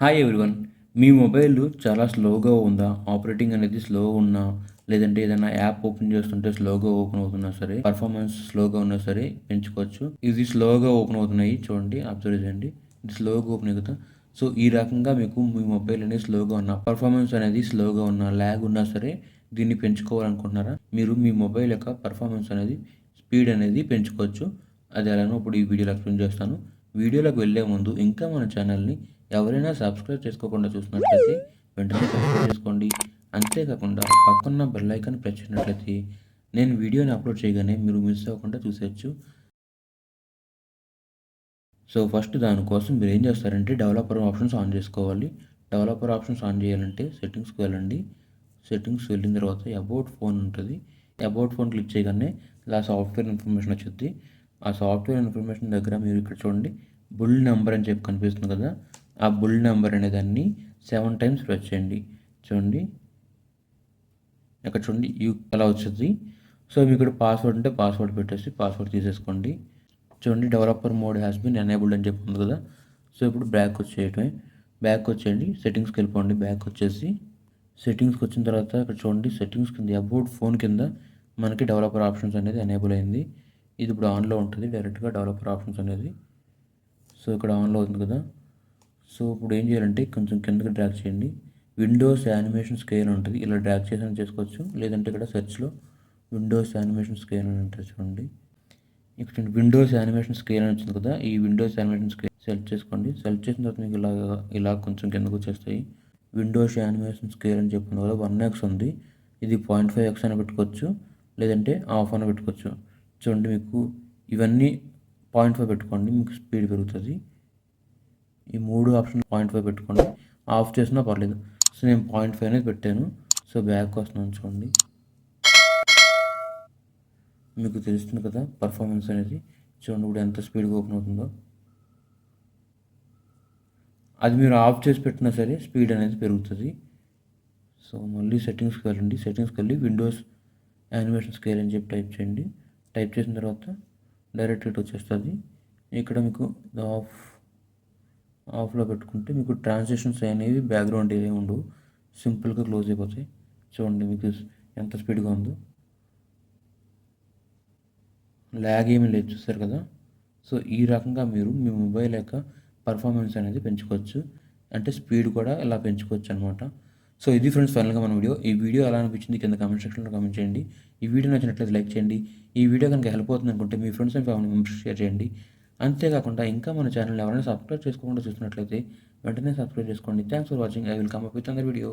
Hi everyone. మీ mobile చాలా స్లోగా ఉందా? ఆపరేటింగ్ అనేది స్లో ఉన్నా, లేదంటే ఏదైనా యాప్ ఓపెన్ చేస్తుంటే స్లోగా ఓపెన్ అవుతున్నా సరే, పర్ఫార్మెన్స్ స్లోగా ఉన్నా సరే పెంచుకోవచ్చు. ఇది స్లోగా ఓపెన్ అవుతున్నాయి చూడండి, అబ్జర్వ్ చేయండి. ఇది స్లోగా ఓపెన్ అవుతా. సో, ఈ రకంగా మీకు మీ మొబైల్ అనేది స్లోగా ఉన్నా, పర్ఫార్మెన్స్ అనేది స్లోగా ఉన్నా, ల్యాగ్ ఉన్నా సరే దీన్ని పెంచుకోవాలనుకుంటున్నారా? మీరు మీ మొబైల్ యొక్క పర్ఫార్మెన్స్ అనేది, స్పీడ్ అనేది పెంచుకోవచ్చు. అది ఎలానో ఇప్పుడు ఈ వీడియోలో ఎక్స్‌ప్లెయిన్ చేస్తాను. వీడియోలోకి వెళ్ళే ముందు ఇంకా మన ఛానల్‌ని ఎవరైనా సబ్స్క్రైబ్ చేసుకోకుండా చూసినట్లయితే వెంటనే సబ్స్క్రైబ్ చేసుకోండి. అంతేకాకుండా పక్కన్న బెల్ ఐకాన్ ప్రెస్ చేసినట్లయితే నేను వీడియోని అప్లోడ్ చేయగానే మీరు మిస్ అవ్వకుండా చూసేయచ్చు. సో, ఫస్ట్ దానికోసం మీరు ఏం చేస్తారంటే డెవలపర్ ఆప్షన్స్ ఆన్ చేసుకోవాలి. డెవలపర్ ఆప్షన్స్ ఆన్ చేయాలంటే సెట్టింగ్స్‌కి వెళ్ళండి. సెట్టింగ్స్ వెళ్ళిన తర్వాత అబౌట్ ఫోన్ ఉంటది. అబౌట్ ఫోన్ క్లిక్ చేయగానే ఇలా సాఫ్ట్‌వేర్ ఇన్ఫర్మేషన్ వచ్చిద్ది. ఆ సాఫ్ట్‌వేర్ ఇన్ఫర్మేషన్ దగ్గర మీరు ఇక్కడ చూడండి, బుల్ నంబర్ అని చెప్పి కనిపిస్తుంది కదా! ఆ బుల్ నంబర్ అనే దాన్ని 7 టైమ్స్ ప్రెస్ చేయండి. చూడండి, ఇక్కడ చూడండి అలా వచ్చిద్ది. సో, మీకు ఇక్కడ పాస్వర్డ్ ఉంటే పాస్వర్డ్ పెట్టేసి పాస్వర్డ్ తీసేసుకోండి. చూడండి, developer mode has been enabled అని చెప్పి ఉంది కదా! సో, ఇప్పుడు బ్యాక్ వచ్చేయటమే. బ్యాక్ వచ్చేయండి. సెట్టింగ్స్‌కి వెళ్ళిపోండి. బ్యాక్ వచ్చేసి సెట్టింగ్స్‌కి వచ్చిన తర్వాత ఇక్కడ చూడండి, సెట్టింగ్స్ కింద అబౌట్ ఫోన్ కింద మనకి డెవలపర్ ఆప్షన్స్ అనేది ఎనేబుల్ అయింది. ఇది ఇప్పుడు ఆన్‌లో ఉంటుంది డైరెక్ట్‌గా డెవలపర్ ఆప్షన్స్ అనేది. సో, ఇక్కడ ఆన్‌లో ఉంది కదా! సో, ఇప్పుడు ఏం చేయాలంటే కొంచెం కిందకి డ్రాగ్ చేయండి. విండోస్ యానిమేషన్ స్కేల్ ఉంటుంది. ఇలా డ్రాగ్ చేసి చేసుకోవచ్చు. లేదంటే ఇక్కడ సెర్చ్‌లో విండోస్ యానిమేషన్ స్కేల్ అని ఉంటుంది చూడండి. ఇక్కడ విండోస్ యానిమేషన్ స్కేల్ అని వచ్చింది కదా! ఈ విండోస్ యానిమేషన్ స్కేల్ సెలెక్ట్ చేసుకోండి. సెలెక్ట్ చేసిన తర్వాత మీకు ఇలా కొంచెం కిందకు వచ్చేస్తాయి. విండోస్ యానిమేషన్ స్కేల్ అని చెప్పింది కదా, 1x ఉంది. ఇది 0.5x అని పెట్టుకోవచ్చు. లేదంటే ఆఫ్ అని పెట్టుకోవచ్చు. చూడండి, మీకు ఇవన్నీ 0.5 పెట్టుకోండి, మీకు స్పీడ్ పెరుగుతుంది. ఈ 3 ఆప్షన్ 0.5 పెట్టుకోండి. ఆఫ్ చేసినా పర్లేదు. సో, నేను 0.5 అనేది పెట్టాను. సో, బ్యాక్ వస్తున్నాను చూడండి. మీకు తెలుస్తుంది కదా పర్ఫార్మెన్స్ అనేది. చూడండి ఇప్పుడు ఎంత స్పీడ్‌గా ఓపెన్ అవుతుందో. అది మీరు ఆఫ్ చేసి పెట్టినా సరే స్పీడ్ అనేది పెరుగుతుంది. సో, మళ్ళీ సెట్టింగ్స్‌కి వెళ్ళండి. సెట్టింగ్స్‌కి వెళ్ళి విండోస్ యానిమేషన్ స్కేల్ అని చెప్పి టైప్ చేయండి. టైప్ చేసిన తర్వాత డైరెక్ట్ ఇటు వచ్చేస్తుంది. ఇక్కడ మీకు ఆఫ్లో పెట్టుకుంటే మీకు ట్రాన్సాక్షన్స్ అనేవి బ్యాక్గ్రౌండ్ ఏమి ఉండవు. సింపుల్గా క్లోజ్ అయిపోతాయి. చూడండి మీకు ఎంత స్పీడ్గా ఉందో. ల్యాగ్ ఏమీ లేదు, చూస్తారు కదా! సో, ఈ రకంగా మీరు మీ మొబైల్ యొక్క పర్ఫార్మెన్స్ అనేది పెంచుకోవచ్చు. అంటే స్పీడ్ కూడా ఇలా పెంచుకోవచ్చు అనమాట. సో, ఇది ఫ్రెండ్స్ ఫైనల్‌గా మన వీడియో. ఈ వీడియో ఎలా అనిపించింది కింద కామెంట్ సెక్షన్‌లో కామెంట్ చేయండి. ఈ వీడియో నచ్చినట్లయితే లైక్ చేయండి. ఈ వీడియో కనుక హెల్ప్ అవుతుంది అనుకుంటే మీ ఫ్రెండ్స్ అండ్ ఫ్యామిలీ మెంబర్స్‌కి షేర్ చేయండి. అంతేకాకుండా ఇంకా మన ఛానల్ ఎవరైనా సబ్స్క్రైబ్ చేసుకోకుండా చూస్తున్నట్లయితే వెంటనే సబ్స్క్రైబ్ చేసుకోండి. Thanks for watching. I will come up with another video.